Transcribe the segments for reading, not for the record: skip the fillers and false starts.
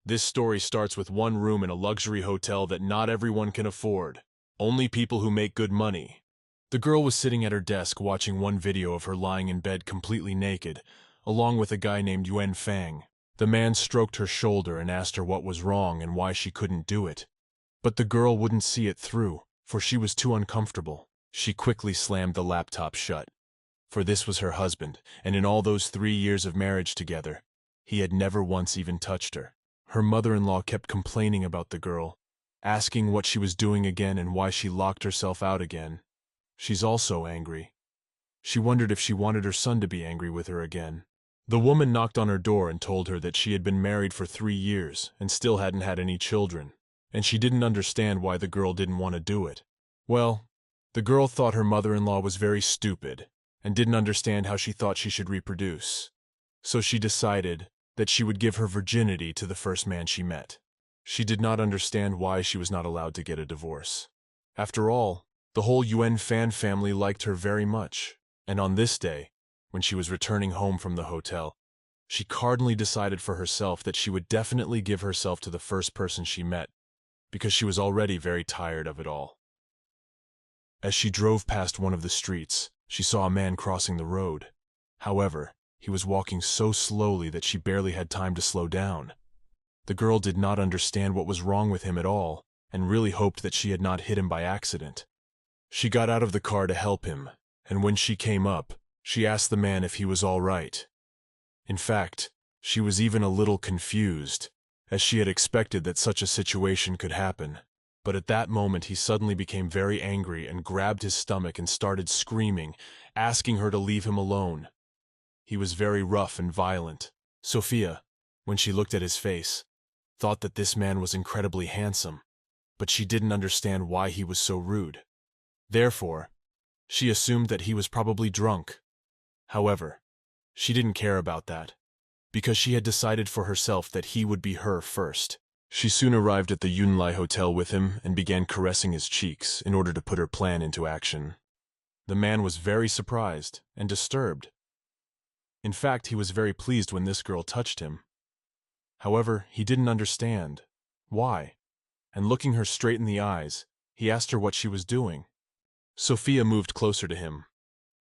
This story starts with one room in a luxury hotel that not everyone can afford. Only people who make good money. The girl was sitting at her desk watching one video of her lying in bed completely naked, along with a guy named Yuan Fang. The man stroked her shoulder and asked her what was wrong and why she couldn't do it. But the girl wouldn't see it through, for she was too uncomfortable. She quickly slammed the laptop shut. For this was her husband, and in all those 3 years of marriage together, he had never once even touched her. Her mother-in-law kept complaining about the girl, asking what she was doing again and why she locked herself out again. She's also angry. She wondered if she wanted her son to be angry with her again. The woman knocked on her door and told her that she had been married for 3 years and still hadn't had any children, and she didn't understand why the girl didn't want to do it. Well, the girl thought her mother-in-law was very stupid and didn't understand how she thought she should reproduce. So she decided that she would give her virginity to the first man she met. She did not understand why she was not allowed to get a divorce. After all, the whole Yuan Fan family liked her very much, and on this day, when she was returning home from the hotel, she cardinally decided for herself that she would definitely give herself to the first person she met, because she was already very tired of it all. As she drove past one of the streets, she saw a man crossing the road. However, he was walking so slowly that she barely had time to slow down. The girl did not understand what was wrong with him at all, and really hoped that she had not hit him by accident. She got out of the car to help him, and when she came up, she asked the man if he was all right. In fact, she was even a little confused, as she had expected that such a situation could happen. But at that moment he suddenly became very angry and grabbed his stomach and started screaming, asking her to leave him alone. He was very rough and violent. Sophia, when she looked at his face, thought that this man was incredibly handsome, but she didn't understand why he was so rude. Therefore, she assumed that he was probably drunk. However, she didn't care about that, because she had decided for herself that he would be her first. She soon arrived at the Yunlai Hotel with him and began caressing his cheeks in order to put her plan into action. The man was very surprised and disturbed. In fact, he was very pleased when this girl touched him. However, he didn't understand why, and looking her straight in the eyes, he asked her what she was doing. Sophia moved closer to him.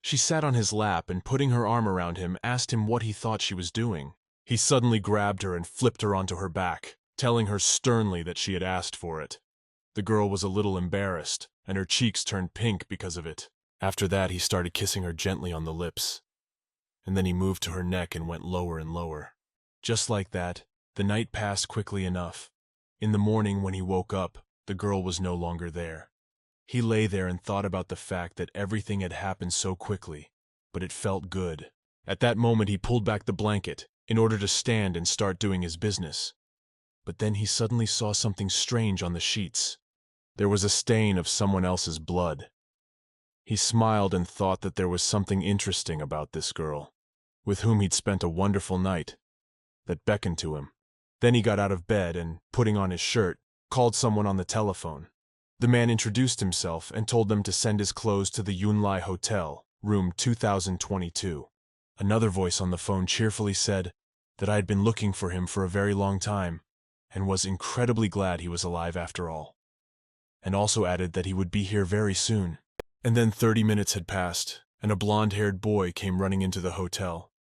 She sat on his lap and, putting her arm around him, asked him what he thought she was doing. He suddenly grabbed her and flipped her onto her back, telling her sternly that she had asked for it. The girl was a little embarrassed, and her cheeks turned pink because of it. After that, he started kissing her gently on the lips, and then he moved to her neck and went lower and lower. Just like that, the night passed quickly enough. In the morning, when he woke up, the girl was no longer there. He lay there and thought about the fact that everything had happened so quickly, but it felt good. At that moment, he pulled back the blanket in order to stand and start doing his business. But then he suddenly saw something strange on the sheets. There was a stain of someone else's blood. He smiled and thought that there was something interesting about this girl, with whom he'd spent a wonderful night, that beckoned to him. Then he got out of bed and, putting on his shirt, called someone on the telephone. The man introduced himself and told them to send his clothes to the Yunlai Hotel, room 2022. Another voice on the phone cheerfully said that I had been looking for him for a very long time, and was incredibly glad he was alive after all, and also added that he would be here very soon. And then 30 minutes had passed, and a blonde-haired boy came running into the hotel.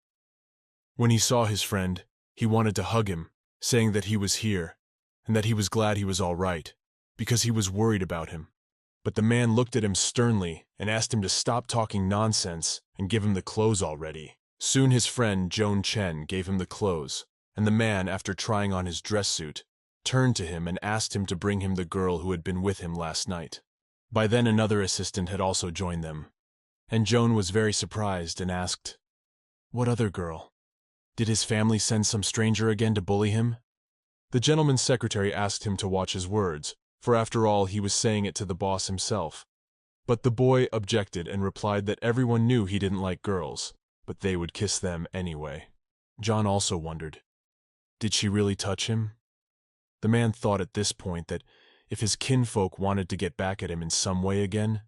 When he saw his friend, he wanted to hug him, saying that he was here, and that he was glad he was all right, because he was worried about him. But the man looked at him sternly and asked him to stop talking nonsense and give him the clothes already. Soon his friend Joan Chen gave him the clothes, and the man, after trying on his dress suit, turned to him and asked him to bring him the girl who had been with him last night. By then another assistant had also joined them, and Joan was very surprised and asked, "What other girl? Did his family send some stranger again to bully him?" The gentleman's secretary asked him to watch his words, for after all he was saying it to the boss himself. But the boy objected and replied that everyone knew he didn't like girls, but they would kiss them anyway. John also wondered, did she really touch him? The man thought at this point that if his kinfolk wanted to get back at him in some way again,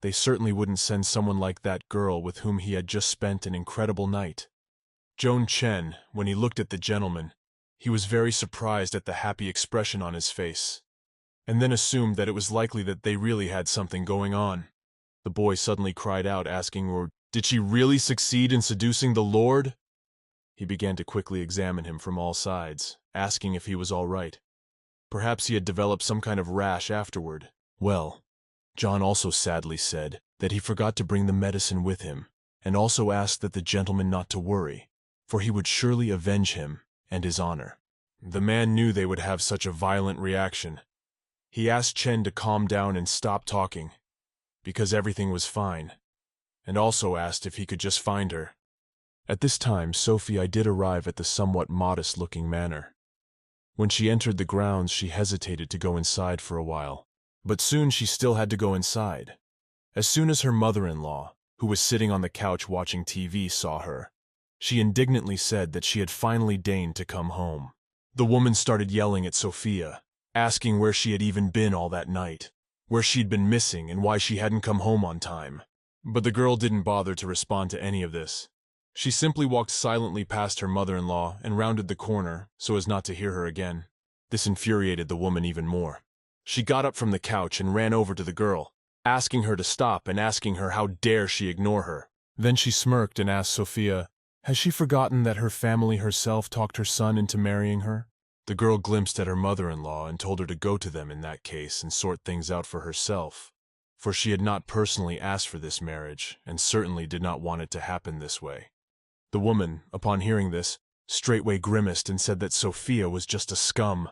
they certainly wouldn't send someone like that girl with whom he had just spent an incredible night. Joan Chen, when he looked at the gentleman, He was very surprised at the happy expression on his face, and then assumed that it was likely that they really had something going on. The boy suddenly cried out, asking, "Or did she really succeed in seducing the Lord?" He began to quickly examine him from all sides, asking if he was all right. Perhaps he had developed some kind of rash afterward. Well, John also sadly said that he forgot to bring the medicine with him, and also asked that the gentleman not to worry, for he would surely avenge him and his honor. The man knew they would have such a violent reaction. He asked Chen to calm down and stop talking, because everything was fine, and also asked if he could just find her. At this time, Sophia did arrive at the somewhat modest-looking manor. When she entered the grounds, she hesitated to go inside for a while, but soon she still had to go inside. As soon as her mother-in-law, who was sitting on the couch watching TV, saw her, she indignantly said that she had finally deigned to come home. The woman started yelling at Sophia, asking where she had even been all that night, where she'd been missing and why she hadn't come home on time. But the girl didn't bother to respond to any of this. She simply walked silently past her mother-in-law and rounded the corner so as not to hear her again. This infuriated the woman even more. She got up from the couch and ran over to the girl, asking her to stop and asking her how dare she ignore her. Then she smirked and asked Sophia, has she forgotten that her family herself talked her son into marrying her? The girl glimpsed at her mother-in-law and told her to go to them in that case and sort things out for herself, for she had not personally asked for this marriage and certainly did not want it to happen this way. The woman, upon hearing this, straightway grimaced and said that Sophia was just a scum,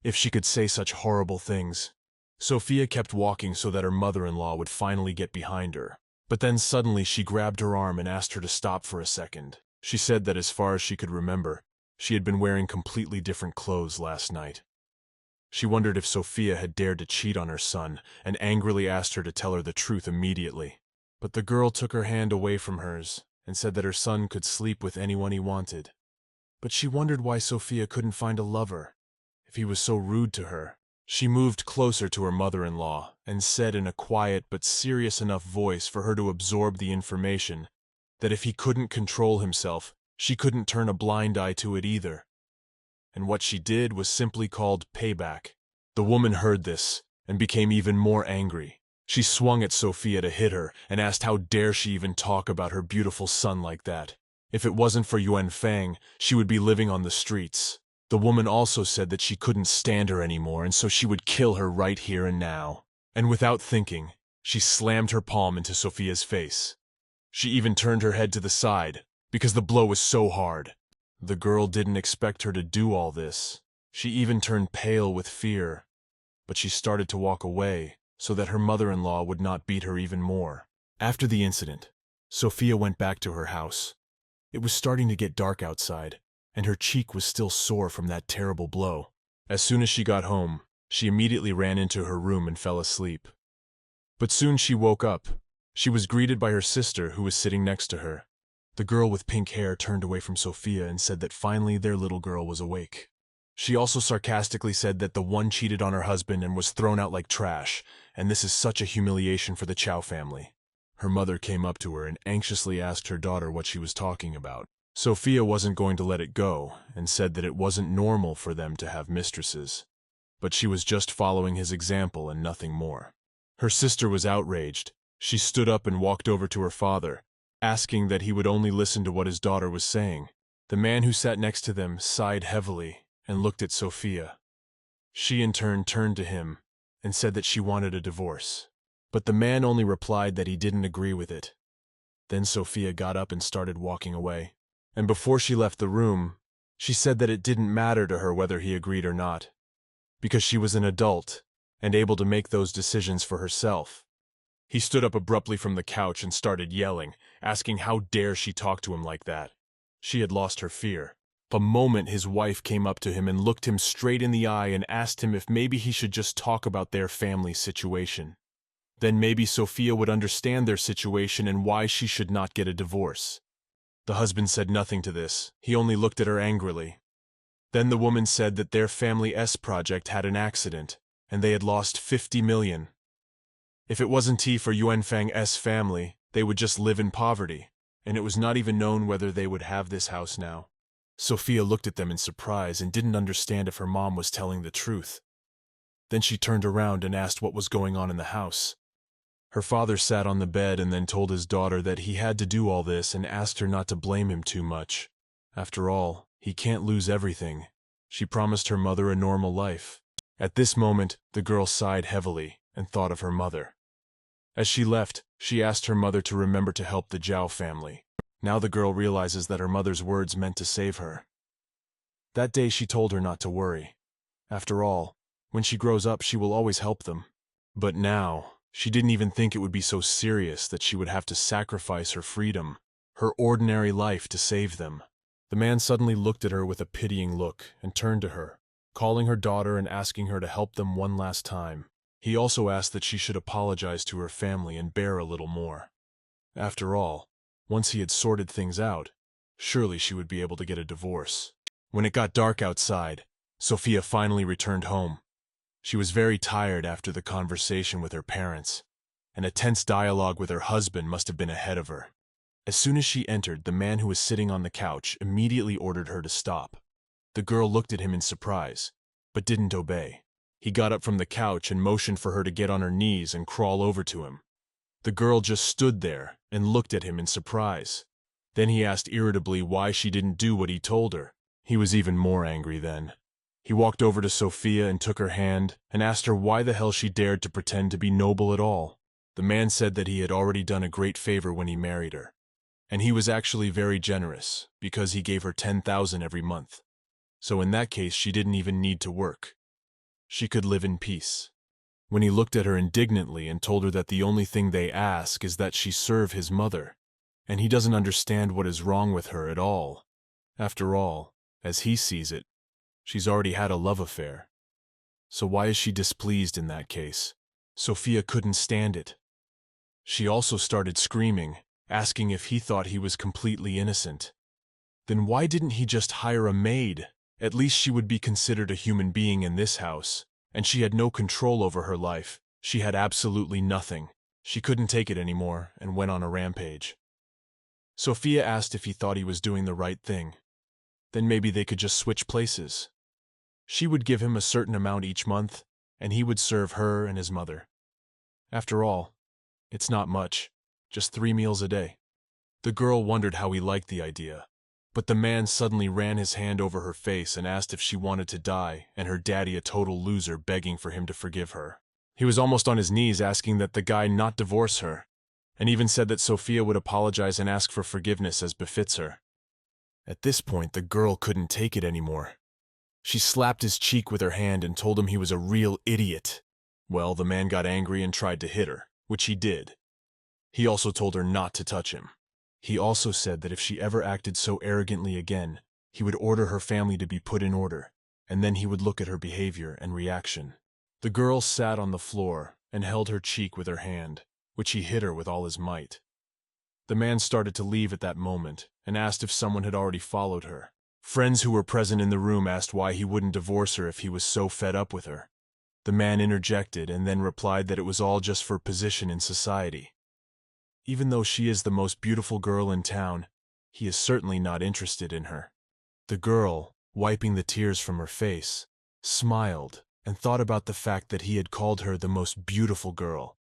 if she could say such horrible things. Sophia kept walking so that her mother-in-law would finally get behind her, but then suddenly she grabbed her arm and asked her to stop for a second. She said that as far as she could remember, she had been wearing completely different clothes last night. She wondered if Sophia had dared to cheat on her son and angrily asked her to tell her the truth immediately. But the girl took her hand away from hers and said that her son could sleep with anyone he wanted. But she wondered why Sophia couldn't find a lover, if he was so rude to her. She moved closer to her mother-in-law and said in a quiet but serious enough voice for her to absorb the information that if he couldn't control himself, she couldn't turn a blind eye to it either. And what she did was simply called payback. The woman heard this and became even more angry. She swung at Sophia to hit her and asked how dare she even talk about her beautiful son like that. If it wasn't for Yuan Fang, she would be living on the streets. The woman also said that she couldn't stand her anymore and so she would kill her right here and now. And without thinking, she slammed her palm into Sophia's face. She even turned her head to the side, because the blow was so hard. The girl didn't expect her to do all this. She even turned pale with fear, but she started to walk away so that her mother-in-law would not beat her even more. After the incident, Sophia went back to her house. It was starting to get dark outside, and her cheek was still sore from that terrible blow. As soon as she got home, she immediately ran into her room and fell asleep. But soon she woke up. She was greeted by her sister, who was sitting next to her. The girl with pink hair turned away from Sophia and said that finally their little girl was awake. She also sarcastically said that the one cheated on her husband and was thrown out like trash, and this is such a humiliation for the Chow family. Her mother came up to her and anxiously asked her daughter what she was talking about. Sophia wasn't going to let it go and said that it wasn't normal for them to have mistresses, but she was just following his example and nothing more. Her sister was outraged. She stood up and walked over to her father, asking that he would only listen to what his daughter was saying. The man who sat next to them sighed heavily and looked at Sophia. She in turn turned to him and said that she wanted a divorce, but the man only replied that he didn't agree with it. Then Sophia got up and started walking away, and before she left the room, she said that it didn't matter to her whether he agreed or not, because she was an adult and able to make those decisions for herself. He stood up abruptly from the couch and started yelling, asking how dare she talk to him like that. She had lost her fear. The moment his wife came up to him and looked him straight in the eye and asked him if maybe he should just talk about their family situation. Then maybe Sophia would understand their situation and why she should not get a divorce. The husband said nothing to this. He only looked at her angrily. Then the woman said that their Family S project had an accident, and they had lost 50 million. If it wasn't tea for Yuan Fang's family, they would just live in poverty, and it was not even known whether they would have this house now. Sophia looked at them in surprise and didn't understand if her mom was telling the truth. Then she turned around and asked what was going on in the house. Her father sat on the bed and then told his daughter that he had to do all this and asked her not to blame him too much. After all, he can't lose everything. She promised her mother a normal life. At this moment, the girl sighed heavily and thought of her mother. As she left, she asked her mother to remember to help the Zhao family. Now the girl realizes that her mother's words meant to save her. That day she told her not to worry. After all, when she grows up, she will always help them. But now, she didn't even think it would be so serious that she would have to sacrifice her freedom, her ordinary life to save them. The man suddenly looked at her with a pitying look and turned to her, calling her daughter and asking her to help them one last time. He also asked that she should apologize to her family and bear a little more. After all, once he had sorted things out, surely she would be able to get a divorce. When it got dark outside, Sophia finally returned home. She was very tired after the conversation with her parents, and a tense dialogue with her husband must have been ahead of her. As soon as she entered, the man who was sitting on the couch immediately ordered her to stop. The girl looked at him in surprise, but didn't obey. He got up from the couch and motioned for her to get on her knees and crawl over to him. The girl just stood there and looked at him in surprise. Then he asked irritably why she didn't do what he told her. He was even more angry then. He walked over to Sophia and took her hand and asked her why the hell she dared to pretend to be noble at all. The man said that he had already done a great favor when he married her, and he was actually very generous because he gave her 10,000 every month. So in that case, she didn't even need to work. She could live in peace. When he looked at her indignantly and told her that the only thing they ask is that she serve his mother, and he doesn't understand what is wrong with her at all. After all, as he sees it, she's already had a love affair. So why is she displeased in that case? Sophia couldn't stand it. She also started screaming, asking if he thought he was completely innocent. Then why didn't he just hire a maid? At least she would be considered a human being in this house, and she had no control over her life. She had absolutely nothing. She couldn't take it anymore and went on a rampage. Sophia asked if he thought he was doing the right thing. Then maybe they could just switch places. She would give him a certain amount each month, and he would serve her and his mother. After all, it's not much, just 3 meals a day. The girl wondered how he liked the idea, but the man suddenly ran his hand over her face and asked if she wanted to die, and her daddy a total loser begging for him to forgive her. He was almost on his knees asking that the guy not divorce her, and even said that Sophia would apologize and ask for forgiveness as befits her. At this point, the girl couldn't take it anymore. She slapped his cheek with her hand and told him he was a real idiot. Well, the man got angry and tried to hit her, which he did. He also told her not to touch him. He also said that if she ever acted so arrogantly again, he would order her family to be put in order, and then he would look at her behavior and reaction. The girl sat on the floor and held her cheek with her hand, which he hit her with all his might. The man started to leave at that moment and asked if someone had already followed her. Friends who were present in the room asked why he wouldn't divorce her if he was so fed up with her. The man interjected and then replied that it was all just for position in society. Even though she is the most beautiful girl in town, he is certainly not interested in her. The girl, wiping the tears from her face, smiled and thought about the fact that he had called her the most beautiful girl.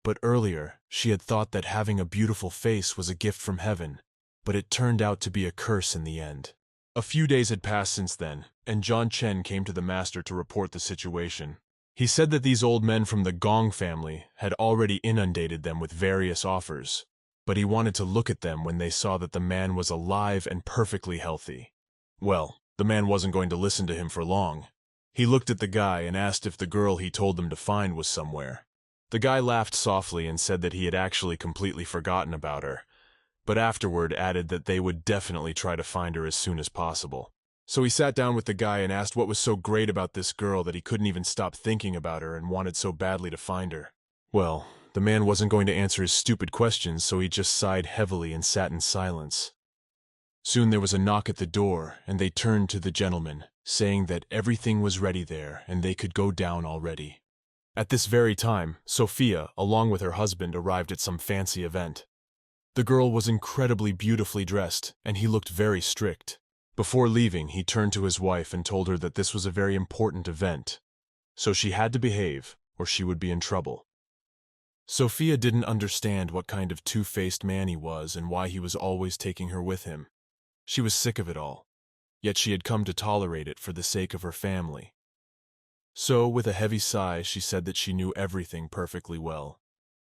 But earlier, she had thought that having a beautiful face was a gift from heaven, but it turned out to be a curse in the end. A few days had passed since then, and John Chen came to the master to report the situation. He said that these old men from the Gong family had already inundated them with various offers, but he wanted to look at them when they saw that the man was alive and perfectly healthy. Well, the man wasn't going to listen to him for long. He looked at the guy and asked if the girl he told them to find was somewhere. The guy laughed softly and said that he had actually completely forgotten about her, but afterward added that they would definitely try to find her as soon as possible. So he sat down with the guy and asked what was so great about this girl that he couldn't even stop thinking about her and wanted so badly to find her. Well, the man wasn't going to answer his stupid questions, so he just sighed heavily and sat in silence. Soon there was a knock at the door, and they turned to the gentleman, saying that everything was ready there and they could go down already. At this very time, Sophia, along with her husband, arrived at some fancy event. The girl was incredibly beautifully dressed, and he looked very strict. Before leaving, he turned to his wife and told her that this was a very important event, so she had to behave or she would be in trouble. Sophia didn't understand what kind of two-faced man he was and why he was always taking her with him. She was sick of it all, yet she had come to tolerate it for the sake of her family. So, with a heavy sigh, she said that she knew everything perfectly well.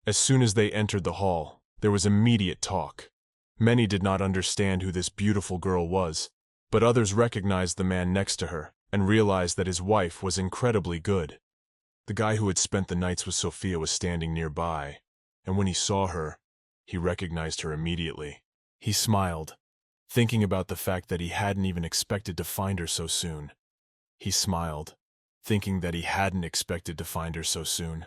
As soon as they entered the hall, there was immediate talk. Many did not understand who this beautiful girl was, but others recognized the man next to her and realized that his wife was incredibly good. The guy who had spent the nights with Sophia was standing nearby, and when he saw her, he recognized her immediately. He smiled, thinking about the fact that he hadn't even expected to find her so soon. He smiled, thinking that he hadn't expected to find her so soon.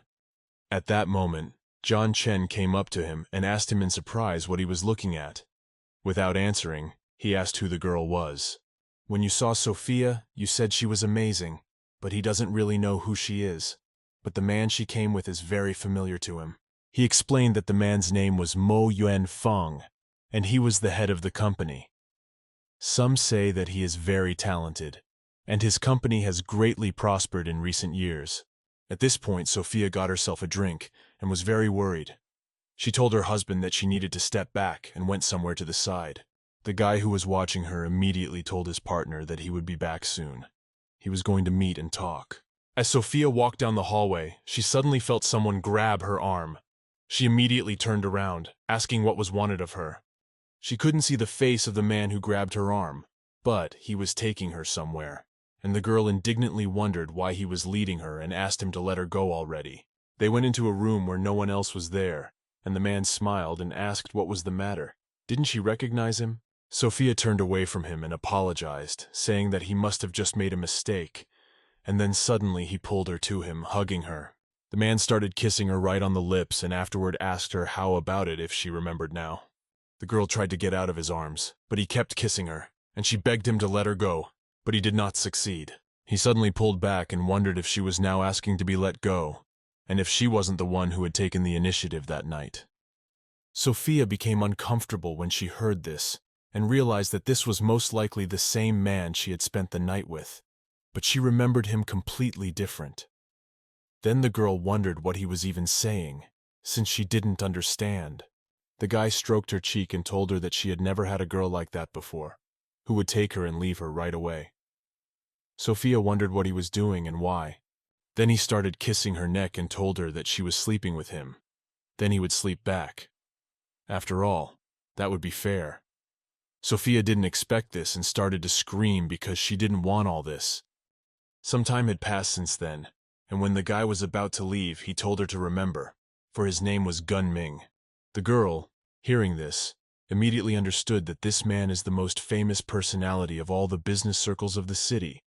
At that moment, John Chen came up to him and asked him in surprise what he was looking at. Without answering, he asked who the girl was. When you saw Sophia, you said she was amazing, but he doesn't really know who she is. But the man she came with is very familiar to him. He explained that the man's name was Mo Yuan Feng, and he was the head of the company. Some say that he is very talented, and his company has greatly prospered in recent years. At this point, Sophia got herself a drink and was very worried. She told her husband that she needed to step back and went somewhere to the side. The guy who was watching her immediately told his partner that he would be back soon. He was going to meet and talk. As Sophia walked down the hallway, she suddenly felt someone grab her arm. She immediately turned around, asking what was wanted of her. She couldn't see the face of the man who grabbed her arm, but he was taking her somewhere, and the girl indignantly wondered why he was leading her and asked him to let her go already. They went into a room where no one else was there, and the man smiled and asked what was the matter. Didn't she recognize him? Sophia turned away from him and apologized, saying that he must have just made a mistake. And then suddenly he pulled her to him, hugging her. The man started kissing her right on the lips and afterward asked her how about it if she remembered now. The girl tried to get out of his arms, but he kept kissing her, and she begged him to let her go, but he did not succeed. He suddenly pulled back and wondered if she was now asking to be let go, and if she wasn't the one who had taken the initiative that night. Sophia became uncomfortable when she heard this, and realized that this was most likely the same man she had spent the night with. But she remembered him completely different. Then the girl wondered what he was even saying, since she didn't understand. The guy stroked her cheek and told her that she had never had a girl like that before, who would take her and leave her right away. Sophia wondered what he was doing and why. Then he started kissing her neck and told her that she was sleeping with him. Then he would sleep back. After all, that would be fair. Sophia didn't expect this and started to scream because she didn't want all this. Some time had passed since then, and when the guy was about to leave, he told her to remember, for his name was Ming. The girl, hearing this, immediately understood that this man is the most famous personality of all the business circles of the city,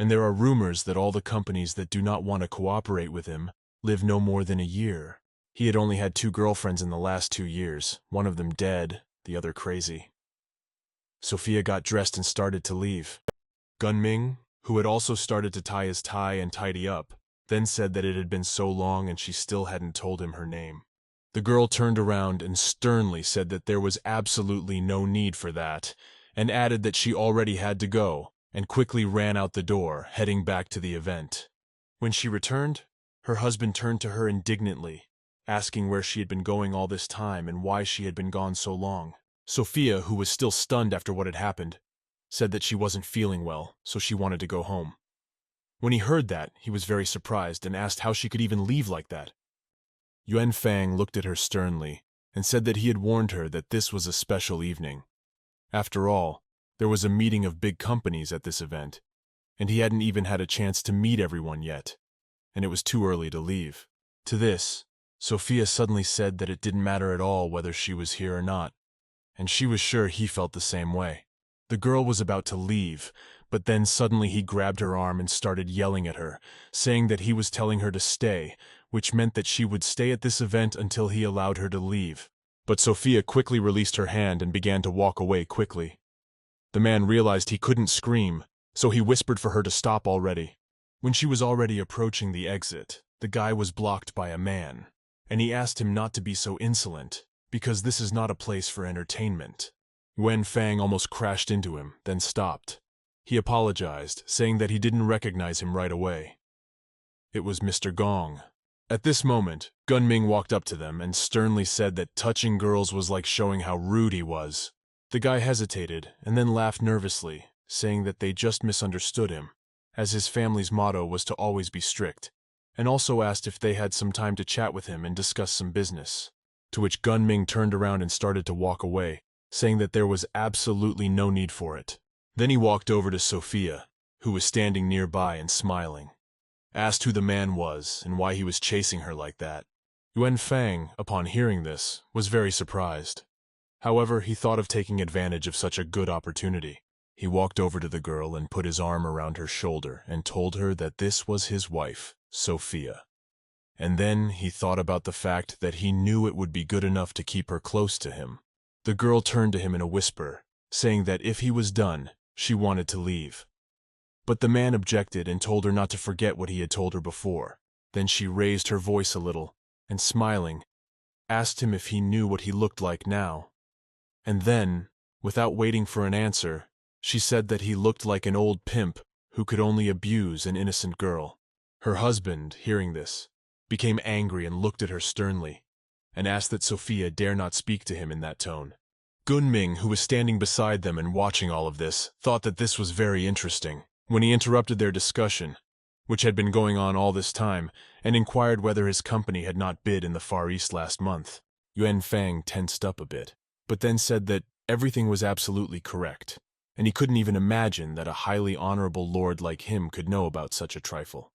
and there are rumors that all the companies that do not want to cooperate with him live no more than a year. He had only had 2 girlfriends in the last 2 years, one of them dead, the other crazy. Sophia got dressed and started to leave. Ming, who had also started to tie his tie and tidy up, then said that it had been so long and she still hadn't told him her name. The girl turned around and sternly said that there was absolutely no need for that, and added that she already had to go, and quickly ran out the door, heading back to the event. When she returned, her husband turned to her indignantly, asking where she had been going all this time and why she had been gone so long. Sophia, who was still stunned after what had happened, said that she wasn't feeling well, so she wanted to go home. When he heard that, he was very surprised and asked how she could even leave like that. Yuan Fang looked at her sternly and said that he had warned her that this was a special evening. After all, there was a meeting of big companies at this event, and he hadn't even had a chance to meet everyone yet, and it was too early to leave. To this, Sophia suddenly said that it didn't matter at all whether she was here or not, and she was sure he felt the same way. The girl was about to leave, but then suddenly he grabbed her arm and started yelling at her, saying that he was telling her to stay, which meant that she would stay at this event until he allowed her to leave. But Sophia quickly released her hand and began to walk away quickly. The man realized he couldn't scream, so he whispered for her to stop already. When she was already approaching the exit, the guy was blocked by a man, and he asked him not to be so insolent, because this is not a place for entertainment. Yuan Fang almost crashed into him, then stopped. He apologized, saying that he didn't recognize him right away. It was Mr. Gong. At this moment, Gun Ming walked up to them and sternly said that touching girls was like showing how rude he was. The guy hesitated and then laughed nervously, saying that they just misunderstood him, as his family's motto was to always be strict, and also asked if they had some time to chat with him and discuss some business. To which Gun Ming turned around and started to walk away, saying that there was absolutely no need for it. Then he walked over to Sophia, who was standing nearby and smiling, asked who the man was and why he was chasing her like that. Yuan Fang, upon hearing this, was very surprised. However, he thought of taking advantage of such a good opportunity. He walked over to the girl and put his arm around her shoulder and told her that this was his wife, Sophia. And then he thought about the fact that he knew it would be good enough to keep her close to him. The girl turned to him in a whisper, saying that if he was done, she wanted to leave. But the man objected and told her not to forget what he had told her before. Then she raised her voice a little, and smiling, asked him if he knew what he looked like now. And then, without waiting for an answer, she said that he looked like an old pimp who could only abuse an innocent girl. Her husband, hearing this, became angry and looked at her sternly, and asked that Sophia dare not speak to him in that tone. Gun Ming, who was standing beside them and watching all of this, thought that this was very interesting. When he interrupted their discussion, which had been going on all this time, and inquired whether his company had not bid in the Far East last month, Yuan Fang tensed up a bit, but then said that everything was absolutely correct, and he couldn't even imagine that a highly honorable lord like him could know about such a trifle.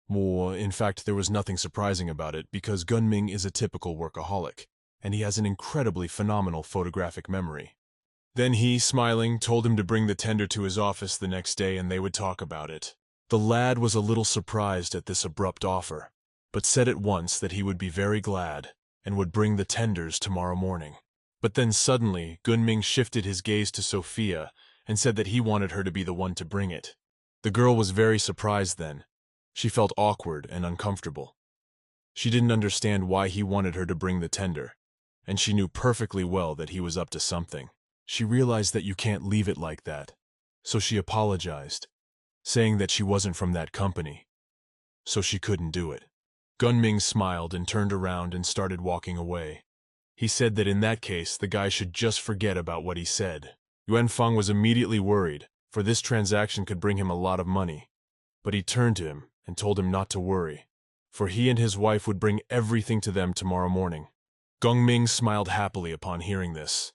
Well, in fact, there was nothing surprising about it because Gun Ming is a typical workaholic, and he has an incredibly phenomenal photographic memory. Then he, smiling, told him to bring the tender to his office the next day and they would talk about it. The lad was a little surprised at this abrupt offer, but said at once that he would be very glad and would bring the tenders tomorrow morning. But then suddenly, Gun Ming shifted his gaze to Sophia and said that he wanted her to be the one to bring it. The girl was very surprised then. She felt awkward and uncomfortable. She didn't understand why he wanted her to bring the tender, and she knew perfectly well that he was up to something. She realized that you can't leave it like that, so she apologized, saying that she wasn't from that company, so she couldn't do it. Gun Ming smiled and turned around and started walking away. He said that in that case the guy should just forget about what he said. Yuan Fang was immediately worried, for this transaction could bring him a lot of money, but he turned to him and told him not to worry, for he and his wife would bring everything to them tomorrow morning. Gong Ming smiled happily upon hearing this.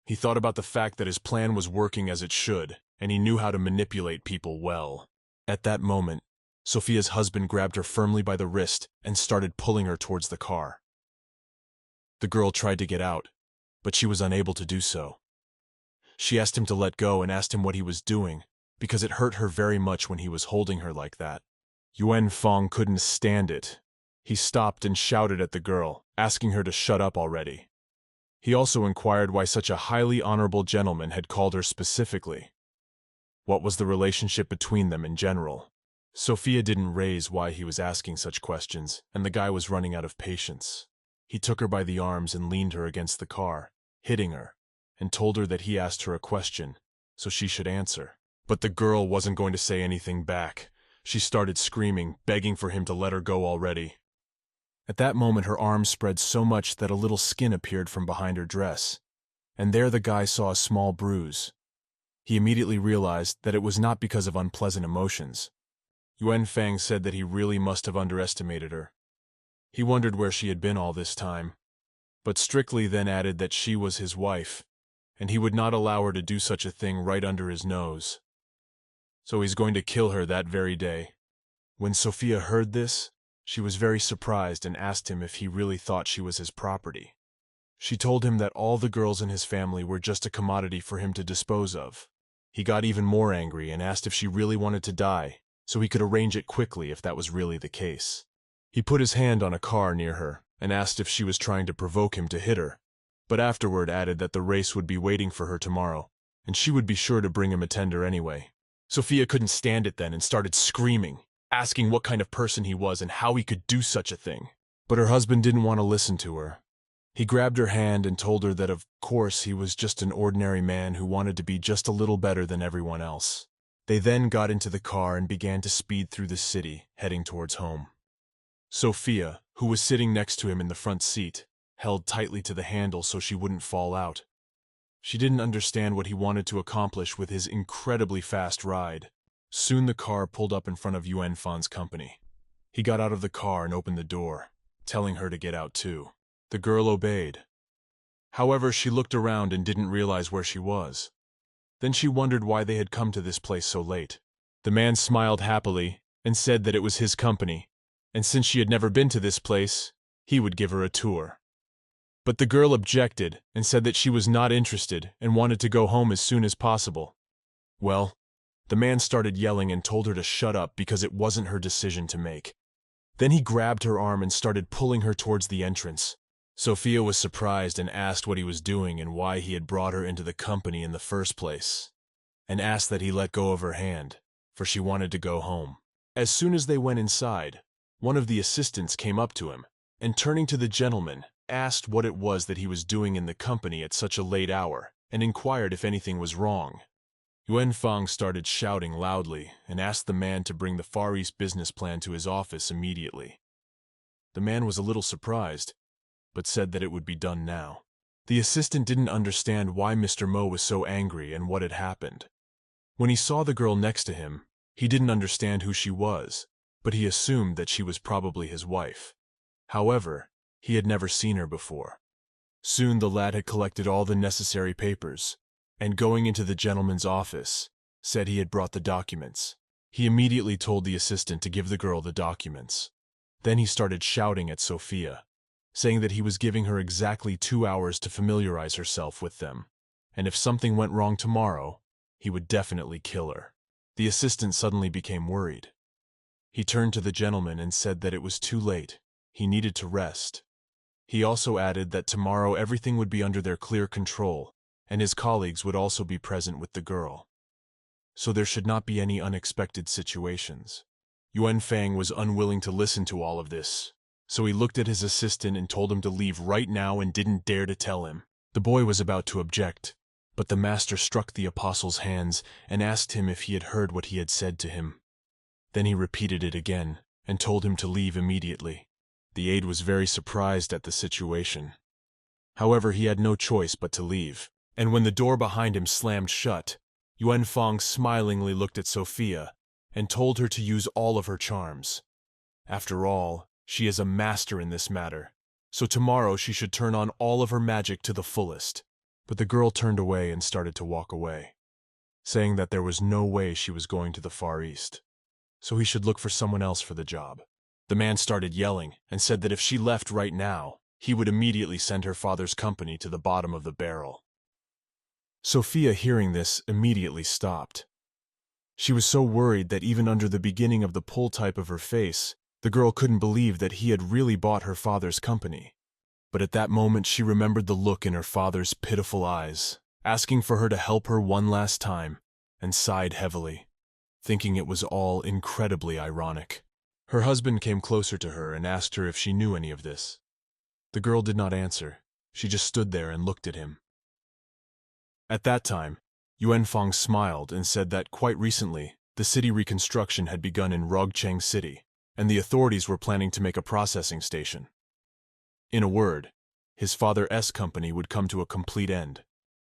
He thought about the fact that his plan was working as it should, and he knew how to manipulate people well. At that moment, Sophia's husband grabbed her firmly by the wrist and started pulling her towards the car. The girl tried to get out, but she was unable to do so. She asked him to let go and asked him what he was doing, because it hurt her very much when he was holding her like that. Yuan Fang couldn't stand it. He stopped and shouted at the girl, asking her to shut up already. He also inquired why such a highly honorable gentleman had called her specifically. What was the relationship between them in general? Sophia didn't raise why he was asking such questions, and the guy was running out of patience. He took her by the arms and leaned her against the car, hitting her, and told her that he asked her a question, so she should answer. But the girl wasn't going to say anything back. She started screaming, begging for him to let her go already. At that moment her arms spread so much that a little skin appeared from behind her dress, and there the guy saw a small bruise. He immediately realized that it was not because of unpleasant emotions. Yuan Fang said that he really must have underestimated her. He wondered where she had been all this time, but strictly then added that she was his wife, and he would not allow her to do such a thing right under his nose. So he's going to kill her that very day. When Sophia heard this, she was very surprised and asked him if he really thought she was his property. She told him that all the girls in his family were just a commodity for him to dispose of. He got even more angry and asked if she really wanted to die, so he could arrange it quickly if that was really the case. He put his hand on a car near her and asked if she was trying to provoke him to hit her, but afterward added that the race would be waiting for her tomorrow, and she would be sure to bring him a tender anyway. Sophia couldn't stand it then and started screaming, asking what kind of person he was and how he could do such a thing. But her husband didn't want to listen to her. He grabbed her hand and told her that of course he was just an ordinary man who wanted to be just a little better than everyone else. They then got into the car and began to speed through the city, heading towards home. Sophia, who was sitting next to him in the front seat, held tightly to the handle so she wouldn't fall out. She didn't understand what he wanted to accomplish with his incredibly fast ride. Soon the car pulled up in front of Yuan Fan's company. He got out of the car and opened the door, telling her to get out too. The girl obeyed. However, she looked around and didn't realize where she was. Then she wondered why they had come to this place so late. The man smiled happily and said that it was his company, and since she had never been to this place, he would give her a tour. But the girl objected and said that she was not interested and wanted to go home as soon as possible. Well, the man started yelling and told her to shut up because it wasn't her decision to make. Then he grabbed her arm and started pulling her towards the entrance. Sophia was surprised and asked what he was doing and why he had brought her into the company in the first place, and asked that he let go of her hand, for she wanted to go home. As soon as they went inside, one of the assistants came up to him, and turning to the gentleman, asked what it was that he was doing in the company at such a late hour, and inquired if anything was wrong. Yuan Fang started shouting loudly and asked the man to bring the Far East business plan to his office immediately. The man was a little surprised, but said that it would be done now. The assistant didn't understand why Mr. Mo was so angry and what had happened. When he saw the girl next to him, he didn't understand who she was, but he assumed that she was probably his wife. However, he had never seen her before. Soon the lad had collected all the necessary papers, and going into the gentleman's office, said he had brought the documents. He immediately told the assistant to give the girl the documents. Then he started shouting at Sophia, saying that he was giving her exactly 2 hours to familiarize herself with them, and if something went wrong tomorrow, he would definitely kill her. The assistant suddenly became worried. He turned to the gentleman and said that it was too late. He needed to rest. He also added that tomorrow everything would be under their clear control, and his colleagues would also be present with the girl. So there should not be any unexpected situations. Yuan Fang was unwilling to listen to all of this, so he looked at his assistant and told him to leave right now and didn't dare to tell him. The boy was about to object, but the master struck the apostle's hands and asked him if he had heard what he had said to him. Then he repeated it again and told him to leave immediately. The aide was very surprised at the situation. However, he had no choice but to leave, and when the door behind him slammed shut, Yuan Fang smilingly looked at Sophia and told her to use all of her charms. After all, she is a master in this matter, so tomorrow she should turn on all of her magic to the fullest. But the girl turned away and started to walk away, saying that there was no way she was going to the Far East, so he should look for someone else for the job. The man started yelling and said that if she left right now, he would immediately send her father's company to the bottom of the barrel. Sophia, hearing this, immediately stopped. She was so worried that even under the beginning of the pull type of her face, the girl couldn't believe that he had really bought her father's company. But at that moment she remembered the look in her father's pitiful eyes, asking for her to help her one last time, and sighed heavily, thinking it was all incredibly ironic. Her husband came closer to her and asked her if she knew any of this. The girl did not answer. She just stood there and looked at him. At that time, Yuan Fang smiled and said that quite recently, the city reconstruction had begun in Whatching City, and the authorities were planning to make a processing station. In a word, his father's company would come to a complete end.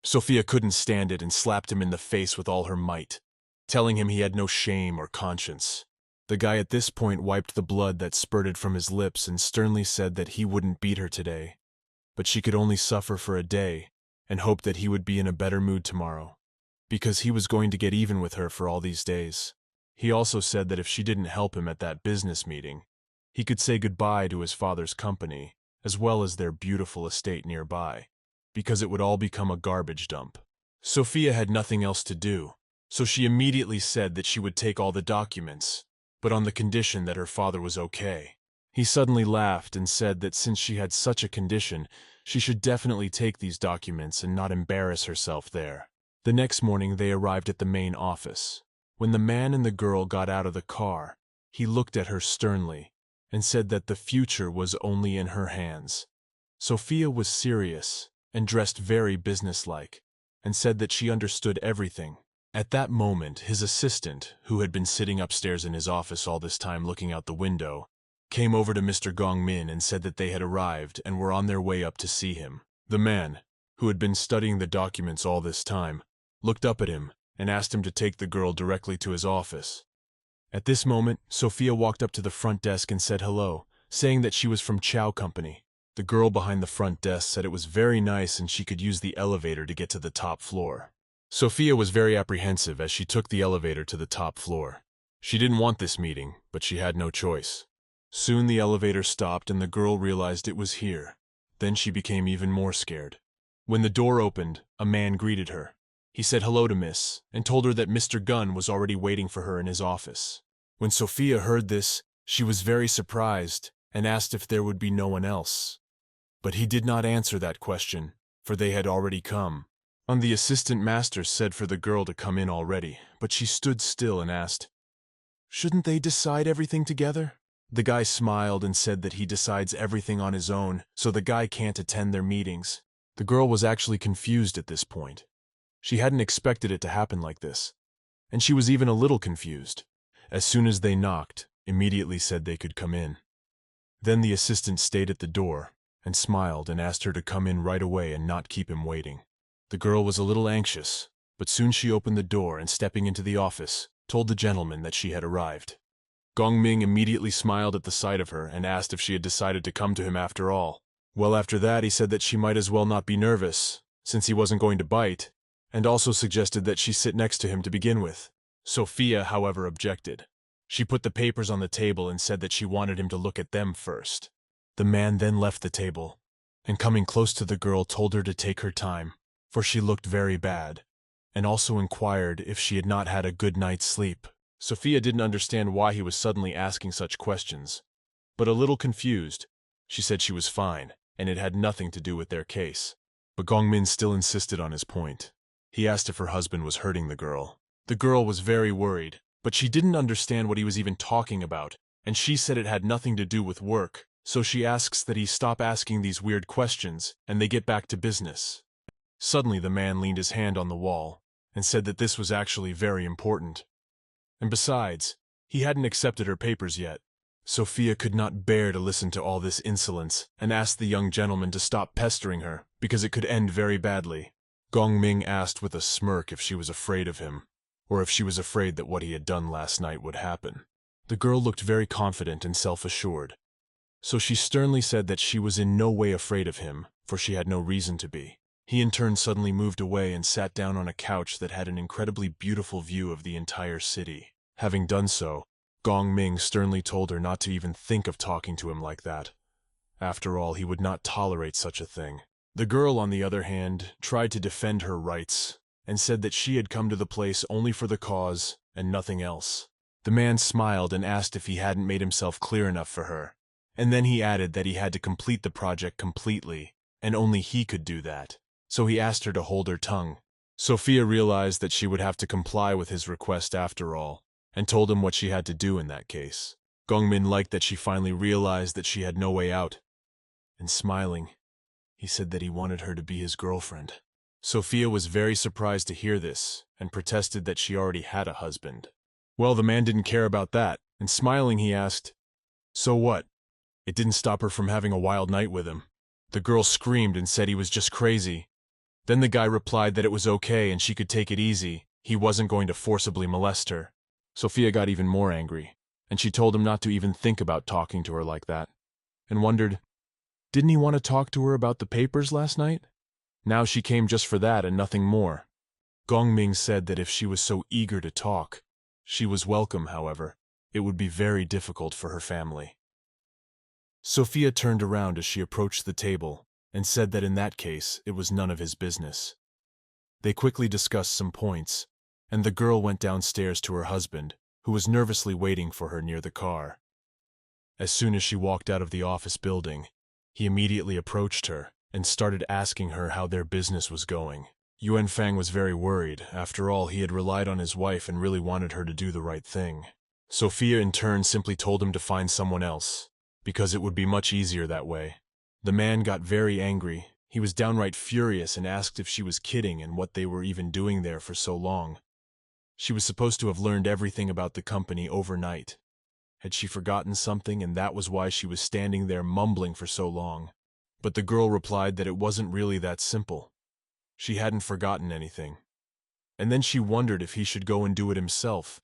Sophia couldn't stand it and slapped him in the face with all her might, telling him he had no shame or conscience. The guy at this point wiped the blood that spurted from his lips and sternly said that he wouldn't beat her today, but she could only suffer for a day and hope that he would be in a better mood tomorrow, because he was going to get even with her for all these days. He also said that if she didn't help him at that business meeting, he could say goodbye to his father's company, as well as their beautiful estate nearby, because it would all become a garbage dump. Sophia had nothing else to do, so she immediately said that she would take all the documents, but on the condition that her father was okay. He suddenly laughed and said that since she had such a condition, she should definitely take these documents and not embarrass herself there. The next morning they arrived at the main office. When the man and the girl got out of the car, he looked at her sternly and said that the future was only in her hands. Sophia was serious and dressed very businesslike, and said that she understood everything. At that moment, his assistant, who had been sitting upstairs in his office all this time looking out the window, came over to Mr. Gong Min and said that they had arrived and were on their way up to see him. The man, who had been studying the documents all this time, looked up at him and asked him to take the girl directly to his office. At this moment, Sophia walked up to the front desk and said hello, saying that she was from Chow Company. The girl behind the front desk said it was very nice and she could use the elevator to get to the top floor. Sophia was very apprehensive as she took the elevator to the top floor. She didn't want this meeting, but she had no choice. Soon the elevator stopped and the girl realized it was here. Then she became even more scared. When the door opened, a man greeted her. He said hello to Miss, and told her that Mr. Gunn was already waiting for her in his office. When Sophia heard this, she was very surprised and asked if there would be no one else. But he did not answer that question, for they had already come. The assistant master said for the girl to come in already, but she stood still and asked, "Shouldn't they decide everything together?" The guy smiled and said that he decides everything on his own, so the guy can't attend their meetings. The girl was actually confused at this point. She hadn't expected it to happen like this, and she was even a little confused. As soon as they knocked, immediately said they could come in. Then the assistant stayed at the door and smiled and asked her to come in right away and not keep him waiting. The girl was a little anxious, but soon she opened the door and stepping into the office, told the gentleman that she had arrived. Gong Ming immediately smiled at the sight of her and asked if she had decided to come to him after all. Well, after that he said that she might as well not be nervous, since he wasn't going to bite, and also suggested that she sit next to him to begin with. Sophia, however, objected. She put the papers on the table and said that she wanted him to look at them first. The man then left the table, and coming close to the girl told her to take her time, for she looked very bad, and also inquired if she had not had a good night's sleep. Sophia didn't understand why he was suddenly asking such questions, but a little confused, she said she was fine, and it had nothing to do with their case. But Gongmin still insisted on his point. He asked if her husband was hurting the girl. The girl was very worried, but she didn't understand what he was even talking about, and she said it had nothing to do with work, so she asks that he stop asking these weird questions and they get back to business. Suddenly the man leaned his hand on the wall and said that this was actually very important. And besides, he hadn't accepted her papers yet. Sophia could not bear to listen to all this insolence and asked the young gentleman to stop pestering her because it could end very badly. Gong Ming asked with a smirk if she was afraid of him, or if she was afraid that what he had done last night would happen. The girl looked very confident and self-assured, so she sternly said that she was in no way afraid of him, for she had no reason to be. He in turn suddenly moved away and sat down on a couch that had an incredibly beautiful view of the entire city. Having done so, Gong Ming sternly told her not to even think of talking to him like that. After all, he would not tolerate such a thing. The girl, on the other hand, tried to defend her rights and said that she had come to the place only for the cause and nothing else. The man smiled and asked if he hadn't made himself clear enough for her, and then he added that he had to complete the project completely, and only he could do that. So he asked her to hold her tongue. Sophia realized that she would have to comply with his request after all, and told him what she had to do in that case. Gongmin liked that she finally realized that she had no way out, and smiling, he said that he wanted her to be his girlfriend. Sophia was very surprised to hear this, and protested that she already had a husband. Well, the man didn't care about that, and smiling he asked, "So what?" It didn't stop her from having a wild night with him. The girl screamed and said he was just crazy. Then the guy replied that it was okay and she could take it easy, he wasn't going to forcibly molest her. Sophia got even more angry, and she told him not to even think about talking to her like that, and wondered, didn't he want to talk to her about the papers last night? Now she came just for that and nothing more. Gong Ming said that if she was so eager to talk, she was welcome, however. It would be very difficult for her family. Sophia turned around as she approached the table and said that in that case it was none of his business. They quickly discussed some points, and the girl went downstairs to her husband, who was nervously waiting for her near the car. As soon as she walked out of the office building, he immediately approached her and started asking her how their business was going. Yuan Fang was very worried. After all, he had relied on his wife and really wanted her to do the right thing. Sophia in turn simply told him to find someone else, because it would be much easier that way. The man got very angry. He was downright furious and asked if she was kidding and what they were even doing there for so long. She was supposed to have learned everything about the company overnight. Had she forgotten something, and that was why she was standing there mumbling for so long? But the girl replied that it wasn't really that simple. She hadn't forgotten anything. And then she wondered if he should go and do it himself,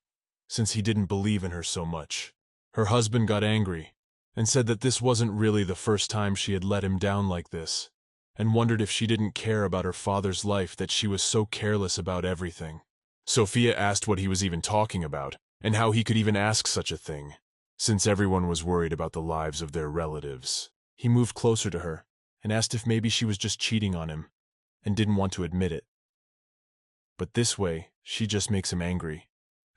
since he didn't believe in her so much. Her husband got angry and said that this wasn't really the first time she had let him down like this, and wondered if she didn't care about her father's life, that she was so careless about everything. Sophia asked what he was even talking about, and how he could even ask such a thing, since everyone was worried about the lives of their relatives. He moved closer to her and asked if maybe she was just cheating on him and didn't want to admit it. But this way, she just makes him angry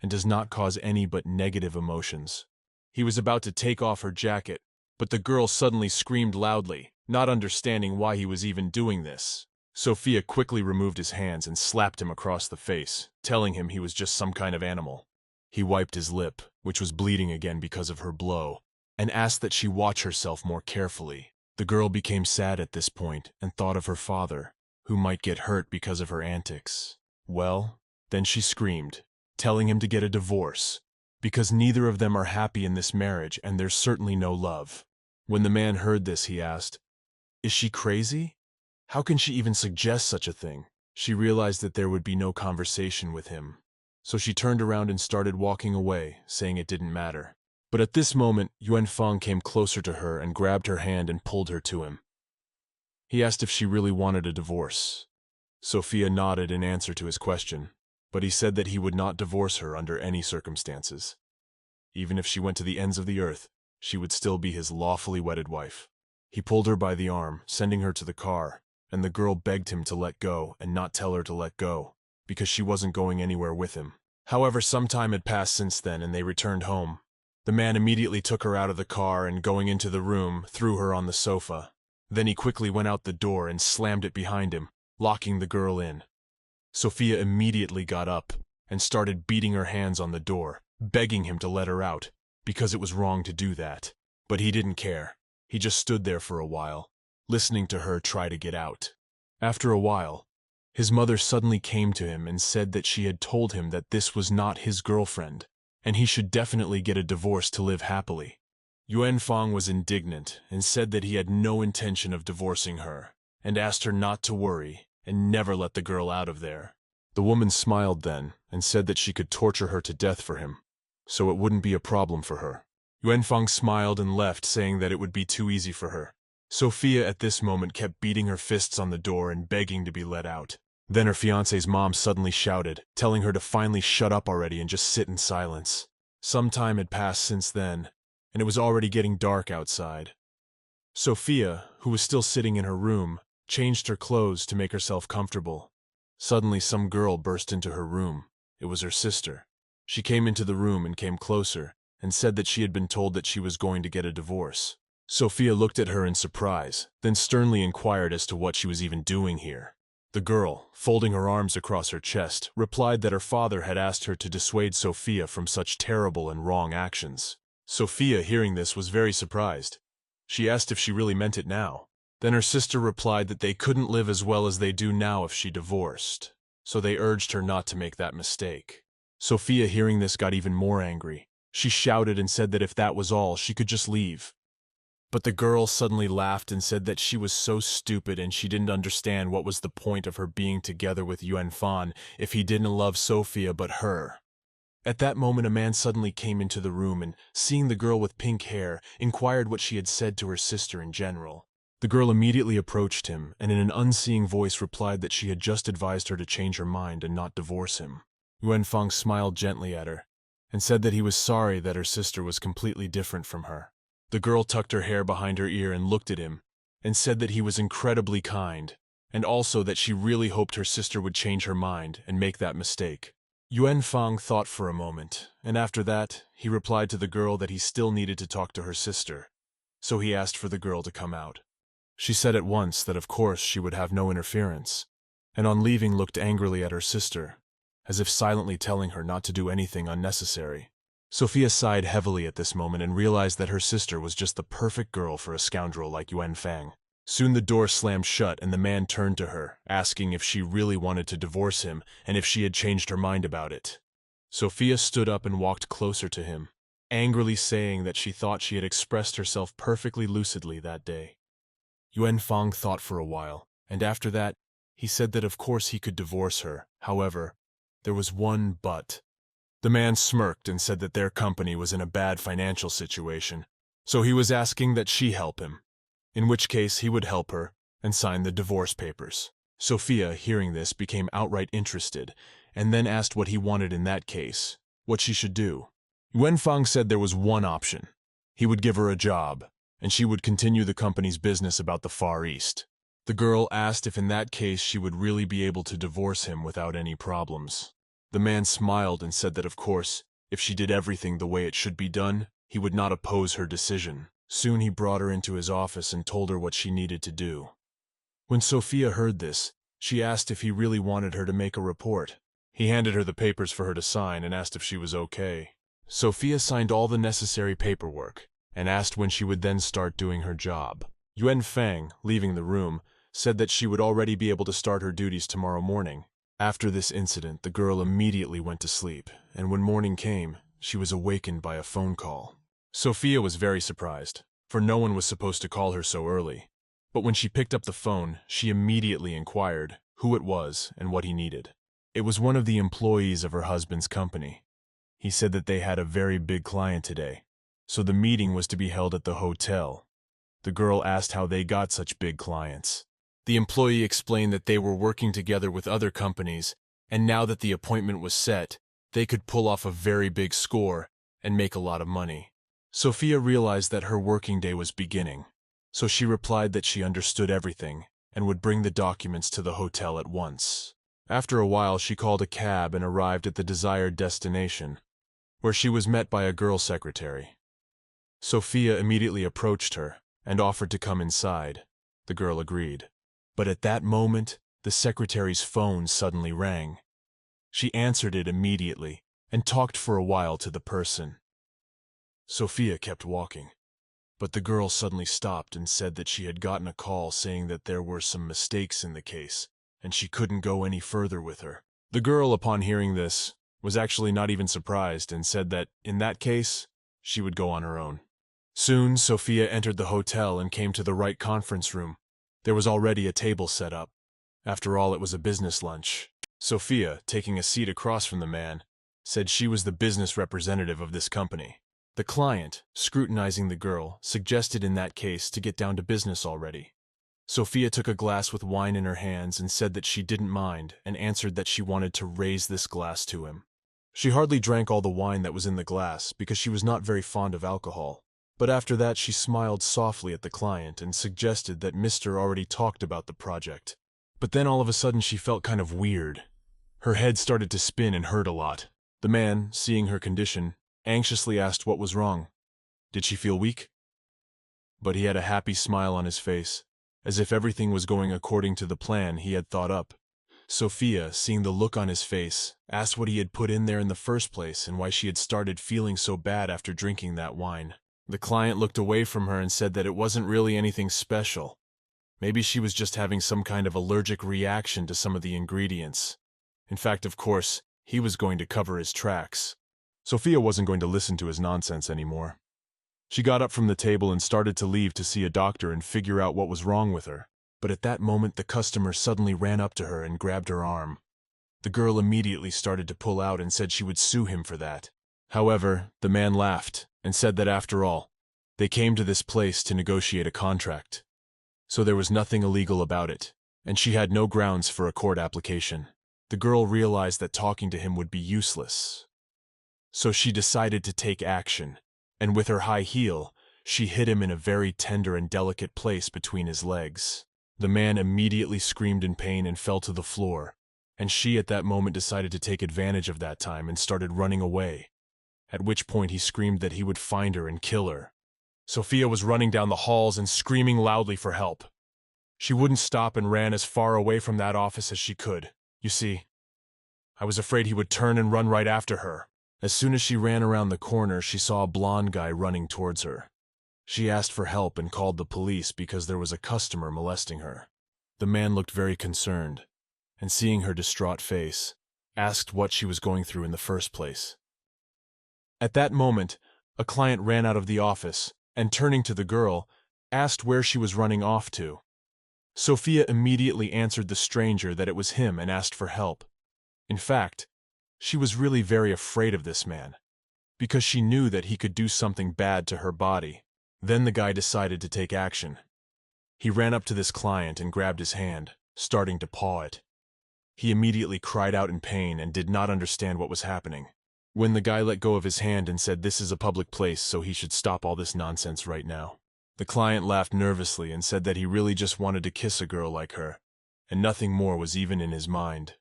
and does not cause any but negative emotions. He was about to take off her jacket, but the girl suddenly screamed loudly, not understanding why he was even doing this. Sophia quickly removed his hands and slapped him across the face, telling him he was just some kind of animal. He wiped his lip, which was bleeding again because of her blow, and asked that she watch herself more carefully. The girl became sad at this point and thought of her father, who might get hurt because of her antics. Well, then she screamed, telling him to get a divorce, because neither of them are happy in this marriage and there's certainly no love. When the man heard this, he asked, "Is she crazy? How can she even suggest such a thing?" She realized that there would be no conversation with him, so she turned around and started walking away, saying it didn't matter. But at this moment, Yuan Fang came closer to her and grabbed her hand and pulled her to him. He asked if she really wanted a divorce. Sophia nodded in answer to his question, but he said that he would not divorce her under any circumstances. Even if she went to the ends of the earth, she would still be his lawfully wedded wife. He pulled her by the arm, sending her to the car, and the girl begged him to let go and not tell her to let go, because she wasn't going anywhere with him. However, some time had passed since then, and they returned home. The man immediately took her out of the car and, going into the room, threw her on the sofa. Then he quickly went out the door and slammed it behind him, locking the girl in. Sophia immediately got up and started beating her hands on the door, begging him to let her out, because it was wrong to do that. But he didn't care. He just stood there for a while, listening to her try to get out. After a while, his mother suddenly came to him and said that she had told him that this was not his girlfriend, and he should definitely get a divorce to live happily. Yuan Fang was indignant and said that he had no intention of divorcing her, and asked her not to worry and never let the girl out of there. The woman smiled then and said that she could torture her to death for him, so it wouldn't be a problem for her. Yuan Fang smiled and left, saying that it would be too easy for her. Sophia at this moment kept beating her fists on the door and begging to be let out. Then her fiancé's mom suddenly shouted, telling her to finally shut up already and just sit in silence. Some time had passed since then, and it was already getting dark outside. Sophia, who was still sitting in her room, changed her clothes to make herself comfortable. Suddenly some girl burst into her room. It was her sister. She came into the room and came closer, and said that she had been told that she was going to get a divorce. Sophia looked at her in surprise, then sternly inquired as to what she was even doing here. The girl, folding her arms across her chest, replied that her father had asked her to dissuade Sophia from such terrible and wrong actions. Sophia, hearing this, was very surprised. She asked if she really meant it now. Then her sister replied that they couldn't live as well as they do now if she divorced, so they urged her not to make that mistake. Sophia, hearing this, got even more angry. She shouted and said that if that was all, she could just leave. But the girl suddenly laughed and said that she was so stupid and she didn't understand what was the point of her being together with Yuan Fan if he didn't love Sophia but her. At that moment, a man suddenly came into the room and, seeing the girl with pink hair, inquired what she had said to her sister in general. The girl immediately approached him and in an unseeing voice replied that she had just advised her to change her mind and not divorce him. Yuan Fang smiled gently at her and said that he was sorry that her sister was completely different from her. The girl tucked her hair behind her ear and looked at him and said that he was incredibly kind, and also that she really hoped her sister would change her mind and make that mistake. Yuan Fang thought for a moment, and after that, he replied to the girl that he still needed to talk to her sister, so he asked for the girl to come out. She said at once that of course she would have no interference, and on leaving looked angrily at her sister, as if silently telling her not to do anything unnecessary. Sophia sighed heavily at this moment and realized that her sister was just the perfect girl for a scoundrel like Yuan Fang. Soon the door slammed shut and the man turned to her, asking if she really wanted to divorce him and if she had changed her mind about it. Sophia stood up and walked closer to him, angrily saying that she thought she had expressed herself perfectly lucidly that day. Yuan Fang thought for a while, and after that, he said that of course he could divorce her. However, there was one but. The man smirked and said that their company was in a bad financial situation, so he was asking that she help him, in which case he would help her and sign the divorce papers. Sophia, hearing this, became outright interested, and then asked what he wanted in that case, what she should do. Yuan Fang said there was one option. He would give her a job, and she would continue the company's business about the Far East. The girl asked if in that case she would really be able to divorce him without any problems. The man smiled and said that of course, if she did everything the way it should be done, he would not oppose her decision. Soon he brought her into his office and told her what she needed to do. When Sophia heard this, she asked if he really wanted her to make a report. He handed her the papers for her to sign and asked if she was okay. Sophia signed all the necessary paperwork and asked when she would then start doing her job. Yuan Fang, leaving the room, said that she would already be able to start her duties tomorrow morning. After this incident, the girl immediately went to sleep, and when morning came, she was awakened by a phone call. Sophia was very surprised, for no one was supposed to call her so early. But when she picked up the phone, she immediately inquired who it was and what he needed. It was one of the employees of her husband's company. He said that they had a very big client today, so the meeting was to be held at the hotel. The girl asked how they got such big clients. The employee explained that they were working together with other companies, and now that the appointment was set, they could pull off a very big score and make a lot of money. Sophia realized that her working day was beginning, so she replied that she understood everything and would bring the documents to the hotel at once. After a while, she called a cab and arrived at the desired destination, where she was met by a girl secretary. Sophia immediately approached her and offered to come inside. The girl agreed. But at that moment, the secretary's phone suddenly rang. She answered it immediately and talked for a while to the person. Sophia kept walking, but the girl suddenly stopped and said that she had gotten a call saying that there were some mistakes in the case, and she couldn't go any further with her. The girl, upon hearing this, was actually not even surprised and said that, in that case, she would go on her own. Soon, Sophia entered the hotel and came to the right conference room. There was already a table set up. After all, it was a business lunch. Sophia, taking a seat across from the man, said she was the business representative of this company. The client, scrutinizing the girl, suggested in that case to get down to business already. Sophia took a glass with wine in her hands and said that she didn't mind and answered that she wanted to raise this glass to him. She hardly drank all the wine that was in the glass because she was not very fond of alcohol. But after that she smiled softly at the client and suggested that Mr. already talked about the project. But then all of a sudden she felt kind of weird. Her head started to spin and hurt a lot. The man, seeing her condition, anxiously asked what was wrong. Did she feel weak? But he had a happy smile on his face, as if everything was going according to the plan he had thought up. Sophia, seeing the look on his face, asked what he had put in there in the first place and why she had started feeling so bad after drinking that wine. The client looked away from her and said that it wasn't really anything special. Maybe she was just having some kind of allergic reaction to some of the ingredients. In fact, of course, he was going to cover his tracks. Sophia wasn't going to listen to his nonsense anymore. She got up from the table and started to leave to see a doctor and figure out what was wrong with her. But at that moment, the customer suddenly ran up to her and grabbed her arm. The girl immediately started to pull out and said she would sue him for that. However, the man laughed and said that after all, they came to this place to negotiate a contract. So there was nothing illegal about it, and she had no grounds for a court application. The girl realized that talking to him would be useless. So she decided to take action, and with her high heel, she hit him in a very tender and delicate place between his legs. The man immediately screamed in pain and fell to the floor, and she at that moment decided to take advantage of that time and started running away, at which point he screamed that he would find her and kill her. Sophia was running down the halls and screaming loudly for help. She wouldn't stop and ran as far away from that office as she could. You see, I was afraid he would turn and run right after her. As soon as she ran around the corner, she saw a blonde guy running towards her. She asked for help and called the police because there was a customer molesting her. The man looked very concerned, and seeing her distraught face, asked what she was going through in the first place. At that moment, a client ran out of the office and, turning to the girl, asked where she was running off to. Sophia immediately answered the stranger that it was him and asked for help. In fact, she was really very afraid of this man, because she knew that he could do something bad to her body. Then the guy decided to take action. He ran up to this client and grabbed his hand, starting to paw it. He immediately cried out in pain and did not understand what was happening. When the guy let go of his hand and said this is a public place so he should stop all this nonsense right now, the client laughed nervously and said that he really just wanted to kiss a girl like her, and nothing more was even in his mind.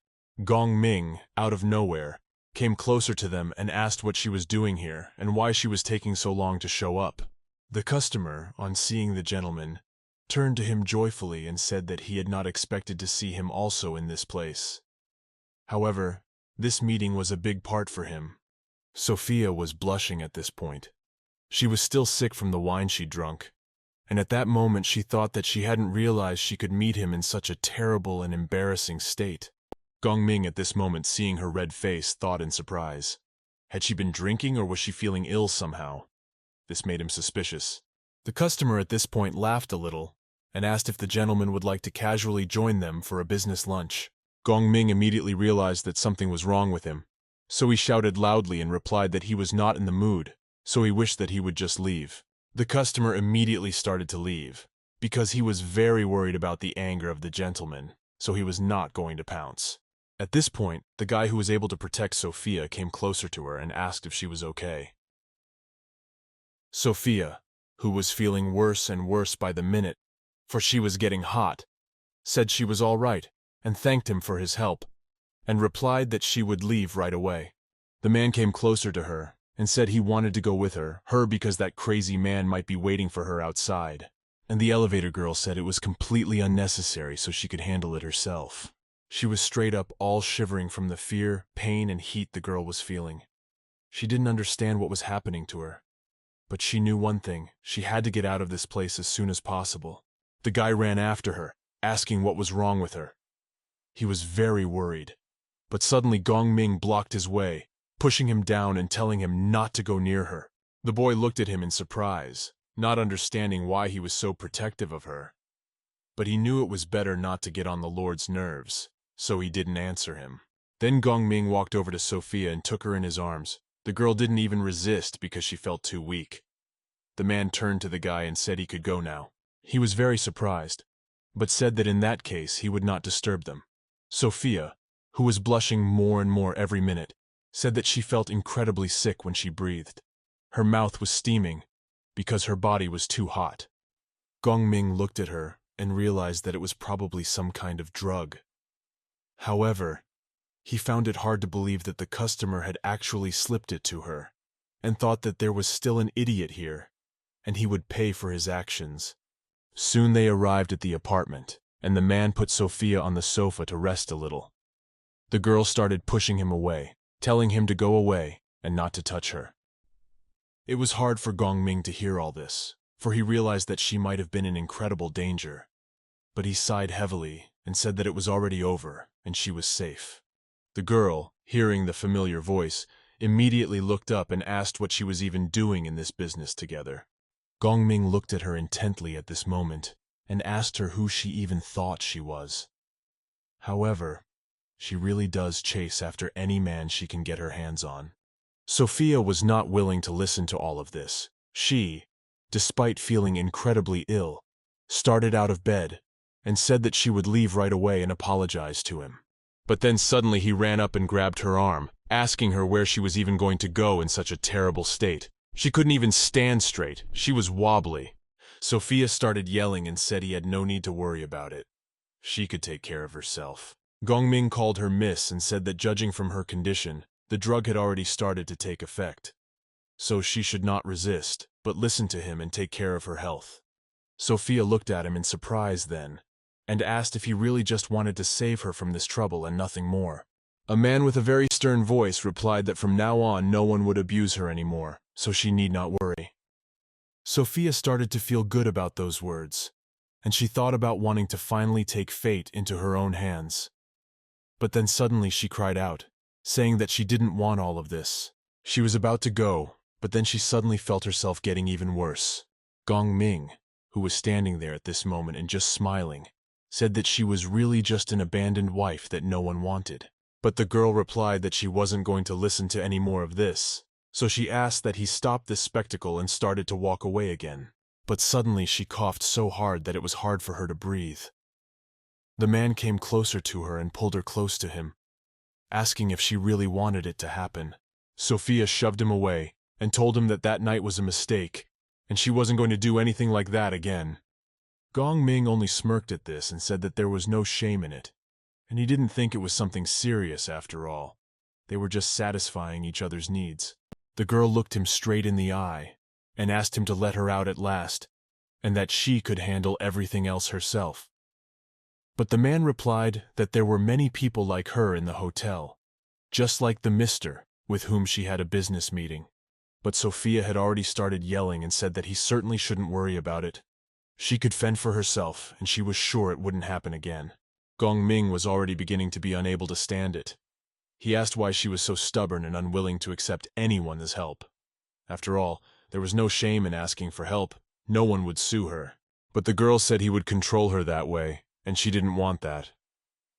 Gong Ming, out of nowhere, came closer to them and asked what she was doing here and why she was taking so long to show up. The customer, on seeing the gentleman, turned to him joyfully and said that he had not expected to see him also in this place. However, this meeting was a big part for him. Sophia was blushing at this point. She was still sick from the wine she'd drunk, and at that moment she thought that she hadn't realized she could meet him in such a terrible and embarrassing state. Gong Ming at this moment, seeing her red face, thought in surprise. Had she been drinking or was she feeling ill somehow? This made him suspicious. The customer at this point laughed a little and asked if the gentleman would like to casually join them for a business lunch. Gong Ming immediately realized that something was wrong with him, so he shouted loudly and replied that he was not in the mood, so he wished that he would just leave. The customer immediately started to leave, because he was very worried about the anger of the gentleman, so he was not going to pounce. At this point, the guy who was able to protect Sophia came closer to her and asked if she was okay. Sophia, who was feeling worse and worse by the minute, for she was getting hot, said she was all right and thanked him for his help, and replied that she would leave right away. The man came closer to her and said he wanted to go with her because that crazy man might be waiting for her outside, and the elevator girl said it was completely unnecessary so she could handle it herself. She was straight up all shivering from the fear, pain, and heat the girl was feeling. She didn't understand what was happening to her, but she knew one thing: she had to get out of this place as soon as possible. The guy ran after her, asking what was wrong with her. He was very worried, but suddenly Gong Ming blocked his way, pushing him down and telling him not to go near her. The boy looked at him in surprise, not understanding why he was so protective of her. But he knew it was better not to get on the Lord's nerves, so he didn't answer him. Then Gong Ming walked over to Sophia and took her in his arms. The girl didn't even resist because she felt too weak. The man turned to the guy and said he could go now. He was very surprised, but said that in that case he would not disturb them. Sophia, who was blushing more and more every minute, said that she felt incredibly sick when she breathed. Her mouth was steaming because her body was too hot. Gong Ming looked at her and realized that it was probably some kind of drug. However, he found it hard to believe that the customer had actually slipped it to her, and thought that there was still an idiot here, and he would pay for his actions. Soon they arrived at the apartment, and the man put Sophia on the sofa to rest a little. The girl started pushing him away, telling him to go away and not to touch her. It was hard for Gong Ming to hear all this, for he realized that she might have been in incredible danger. But he sighed heavily and said that it was already over and she was safe. The girl, hearing the familiar voice, immediately looked up and asked what she was even doing in this business together. Gong Ming looked at her intently at this moment and asked her who she even thought she was. However, she really does chase after any man she can get her hands on. Sophia was not willing to listen to all of this. She, despite feeling incredibly ill, started out of bed and said that she would leave right away and apologize to him. But then suddenly he ran up and grabbed her arm, asking her where she was even going to go in such a terrible state. She couldn't even stand straight. She was wobbly. Sophia started yelling and said he had no need to worry about it. She could take care of herself. Gong Ming called her miss and said that judging from her condition, the drug had already started to take effect. So she should not resist, but listen to him and take care of her health. Sophia looked at him in surprise then, and asked if he really just wanted to save her from this trouble and nothing more. A man with a very stern voice replied that from now on no one would abuse her anymore, so she need not worry. Sophia started to feel good about those words, and she thought about wanting to finally take fate into her own hands. But then suddenly she cried out, saying that she didn't want all of this. She was about to go, but then she suddenly felt herself getting even worse. Gong Ming, who was standing there at this moment and just smiling, said that she was really just an abandoned wife that no one wanted. But the girl replied that she wasn't going to listen to any more of this, so she asked that he stop this spectacle and started to walk away again. But suddenly she coughed so hard that it was hard for her to breathe. The man came closer to her and pulled her close to him, asking if she really wanted it to happen. Sophia shoved him away and told him that that night was a mistake, and she wasn't going to do anything like that again. Gong Ming only smirked at this and said that there was no shame in it, and he didn't think it was something serious after all. They were just satisfying each other's needs. The girl looked him straight in the eye and asked him to let her out at last, and that she could handle everything else herself. But the man replied that there were many people like her in the hotel, just like the mister with whom she had a business meeting. But Sophia had already started yelling and said that he certainly shouldn't worry about it. She could fend for herself, and she was sure it wouldn't happen again. Gong Ming was already beginning to be unable to stand it. He asked why she was so stubborn and unwilling to accept anyone's help. After all, there was no shame in asking for help. No one would sue her. But the girl said he would control her that way, and she didn't want that.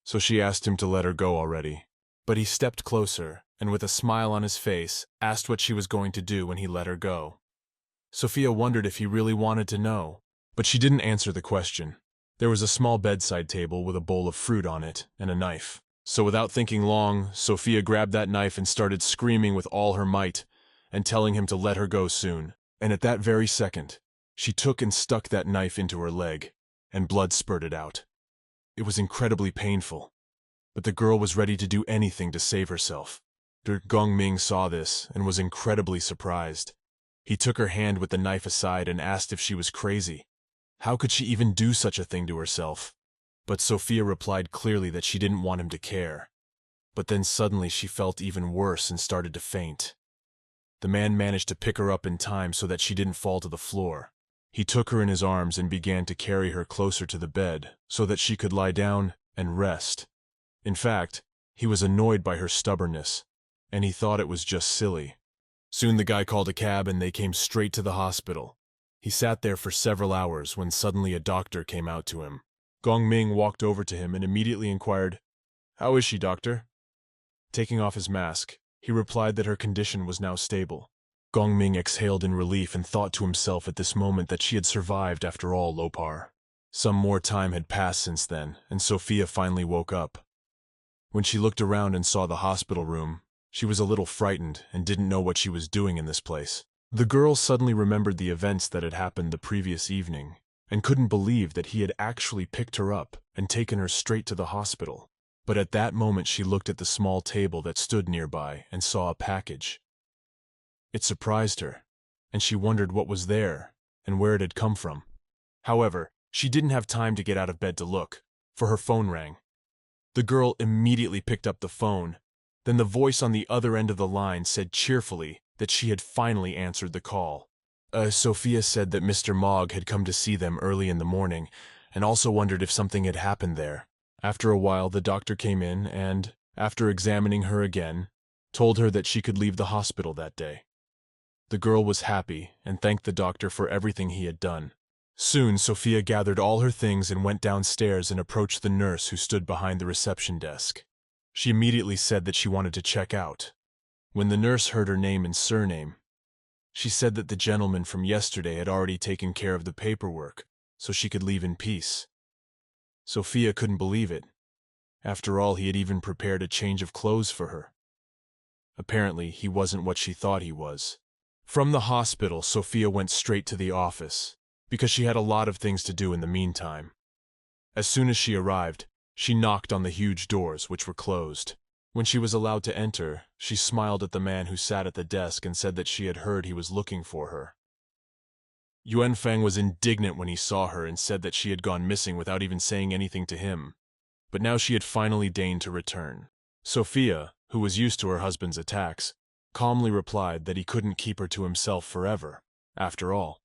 So she asked him to let her go already. But he stepped closer, and with a smile on his face, asked what she was going to do when he let her go. Sophia wondered if he really wanted to know, but she didn't answer the question. There was a small bedside table with a bowl of fruit on it and a knife. So without thinking long, Sophia grabbed that knife and started screaming with all her might and telling him to let her go soon. And at that very second, she took and stuck that knife into her leg, and blood spurted out. It was incredibly painful, but the girl was ready to do anything to save herself. Gong Ming saw this and was incredibly surprised. He took her hand with the knife aside and asked if she was crazy. How could she even do such a thing to herself? But Sophia replied clearly that she didn't want him to care. But then suddenly she felt even worse and started to faint. The man managed to pick her up in time so that she didn't fall to the floor. He took her in his arms and began to carry her closer to the bed so that she could lie down and rest. In fact, he was annoyed by her stubbornness, and he thought it was just silly. Soon the guy called a cab and they came straight to the hospital. He sat there for several hours when suddenly a doctor came out to him. Gong Ming walked over to him and immediately inquired, "How is she, doctor?" Taking off his mask, he replied that her condition was now stable. Gong Ming exhaled in relief and thought to himself at this moment that she had survived after all, Lopar. Some more time had passed since then, and Sophia finally woke up. When she looked around and saw the hospital room, she was a little frightened and didn't know what she was doing in this place. The girl suddenly remembered the events that had happened the previous evening, and couldn't believe that he had actually picked her up and taken her straight to the hospital. But at that moment she looked at the small table that stood nearby and saw a package. It surprised her, and she wondered what was there and where it had come from. However, she didn't have time to get out of bed to look, for her phone rang. The girl immediately picked up the phone. Then the voice on the other end of the line said cheerfully that she had finally answered the call. Sophia said that Mr. Mogg had come to see them early in the morning, and also wondered if something had happened there. After a while, the doctor came in and, after examining her again, told her that she could leave the hospital that day. The girl was happy and thanked the doctor for everything he had done. Soon, Sophia gathered all her things and went downstairs and approached the nurse who stood behind the reception desk. She immediately said that she wanted to check out. When the nurse heard her name and surname, she said that the gentleman from yesterday had already taken care of the paperwork, so she could leave in peace. Sophia couldn't believe it. After all, he had even prepared a change of clothes for her. Apparently, he wasn't what she thought he was. From the hospital, Sophia went straight to the office, because she had a lot of things to do in the meantime. As soon as she arrived, she knocked on the huge doors, which were closed. When she was allowed to enter, she smiled at the man who sat at the desk and said that she had heard he was looking for her. Yuan Feng was indignant when he saw her and said that she had gone missing without even saying anything to him. But now she had finally deigned to return. Sophia, who was used to her husband's attacks, calmly replied that he couldn't keep her to himself forever. After all,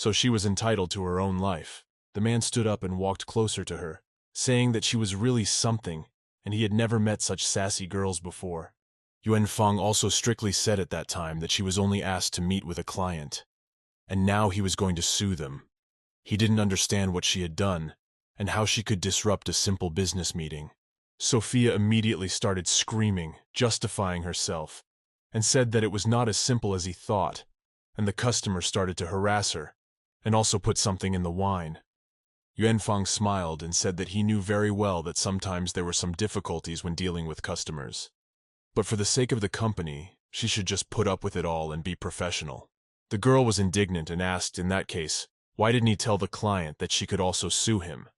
so she was entitled to her own life. The man stood up and walked closer to her, saying that she was really something, and he had never met such sassy girls before. Yuan Fang also strictly said at that time that she was only asked to meet with a client, and now he was going to sue them. He didn't understand what she had done, and how she could disrupt a simple business meeting. Sophia immediately started screaming, justifying herself, and said that it was not as simple as he thought, and the customer started to harass her, and also put something in the wine. Yuan Fang smiled and said that he knew very well that sometimes there were some difficulties when dealing with customers. But for the sake of the company, she should just put up with it all and be professional. The girl was indignant and asked, in that case, why didn't he tell the client that she could also sue him?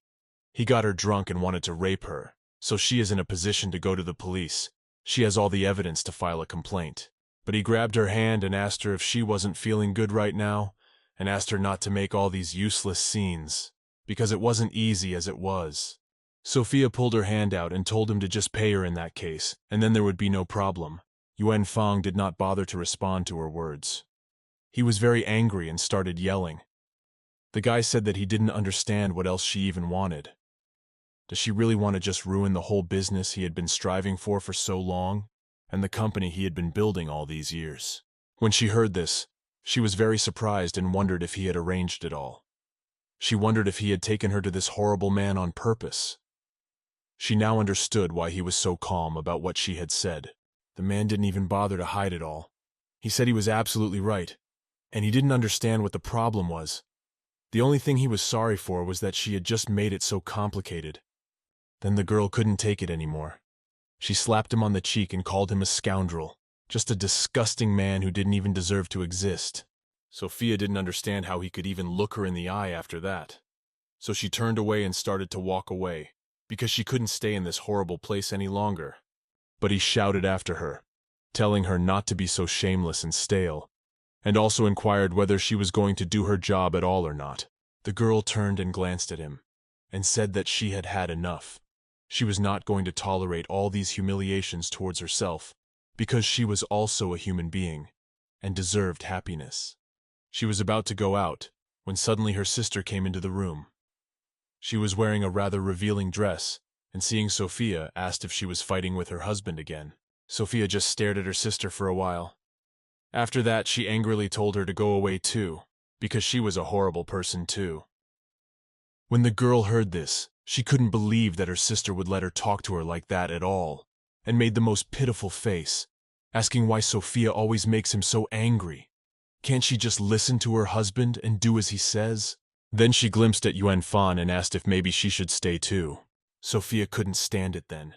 He got her drunk and wanted to rape her, so she is in a position to go to the police. She has all the evidence to file a complaint. But he grabbed her hand and asked her if she wasn't feeling good right now, and asked her not to make all these useless scenes, because it wasn't easy as it was. Sophia pulled her hand out and told him to just pay her in that case, and then there would be no problem. Yuan Fang did not bother to respond to her words. He was very angry and started yelling. The guy said that he didn't understand what else she even wanted. Does she really want to just ruin the whole business he had been striving for so long, and the company he had been building all these years? When she heard this, she was very surprised and wondered if he had arranged it all. She wondered if he had taken her to this horrible man on purpose. She now understood why he was so calm about what she had said. The man didn't even bother to hide it all. He said he was absolutely right, and he didn't understand what the problem was. The only thing he was sorry for was that she had just made it so complicated. Then the girl couldn't take it anymore. She slapped him on the cheek and called him a scoundrel, just a disgusting man who didn't even deserve to exist. Sophia didn't understand how he could even look her in the eye after that. So she turned away and started to walk away, because she couldn't stay in this horrible place any longer. But he shouted after her, telling her not to be so shameless and stale, and also inquired whether she was going to do her job at all or not. The girl turned and glanced at him, and said that she had had enough. She was not going to tolerate all these humiliations towards herself, because she was also a human being, and deserved happiness. She was about to go out, when suddenly her sister came into the room. She was wearing a rather revealing dress, and seeing Sophia, asked if she was fighting with her husband again. Sophia just stared at her sister for a while. After that, she angrily told her to go away too, because she was a horrible person too. When the girl heard this, she couldn't believe that her sister would let her talk to her like that at all, and made the most pitiful face, asking why Sophia always makes him so angry. Can't she just listen to her husband and do as he says? Then she glimpsed at Yuan Fan and asked if maybe she should stay too. Sophia couldn't stand it then.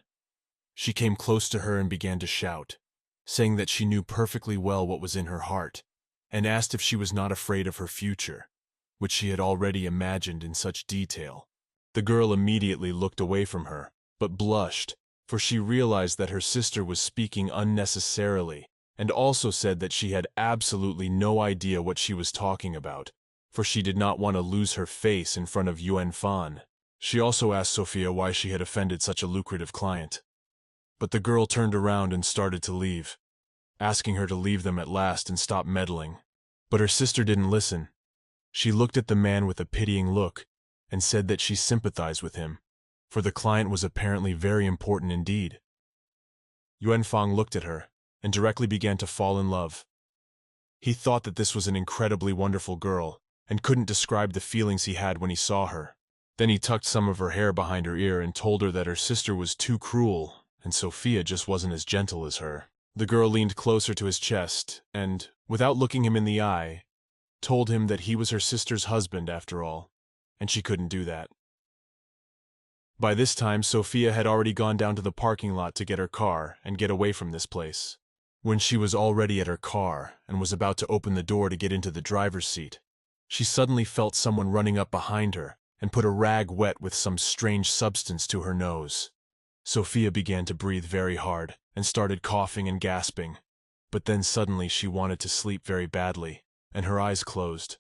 She came close to her and began to shout, saying that she knew perfectly well what was in her heart, and asked if she was not afraid of her future, which she had already imagined in such detail. The girl immediately looked away from her, but blushed, for she realized that her sister was speaking unnecessarily, and also said that she had absolutely no idea what she was talking about, for she did not want to lose her face in front of Yuan Fan. She also asked Sophia why she had offended such a lucrative client. But the girl turned around and started to leave, asking her to leave them at last and stop meddling. But her sister didn't listen. She looked at the man with a pitying look and said that she sympathized with him, for the client was apparently very important indeed. Yuan Fang looked at her and directly began to fall in love. He thought that this was an incredibly wonderful girl and couldn't describe the feelings he had when he saw her. Then he tucked some of her hair behind her ear and told her that her sister was too cruel and Sophia just wasn't as gentle as her. The girl leaned closer to his chest and, without looking him in the eye, told him that he was her sister's husband after all, and she couldn't do that. By this time, Sophia had already gone down to the parking lot to get her car and get away from this place. When she was already at her car and was about to open the door to get into the driver's seat, she suddenly felt someone running up behind her and put a rag wet with some strange substance to her nose. Sophia began to breathe very hard and started coughing and gasping, but then suddenly she wanted to sleep very badly, and her eyes closed.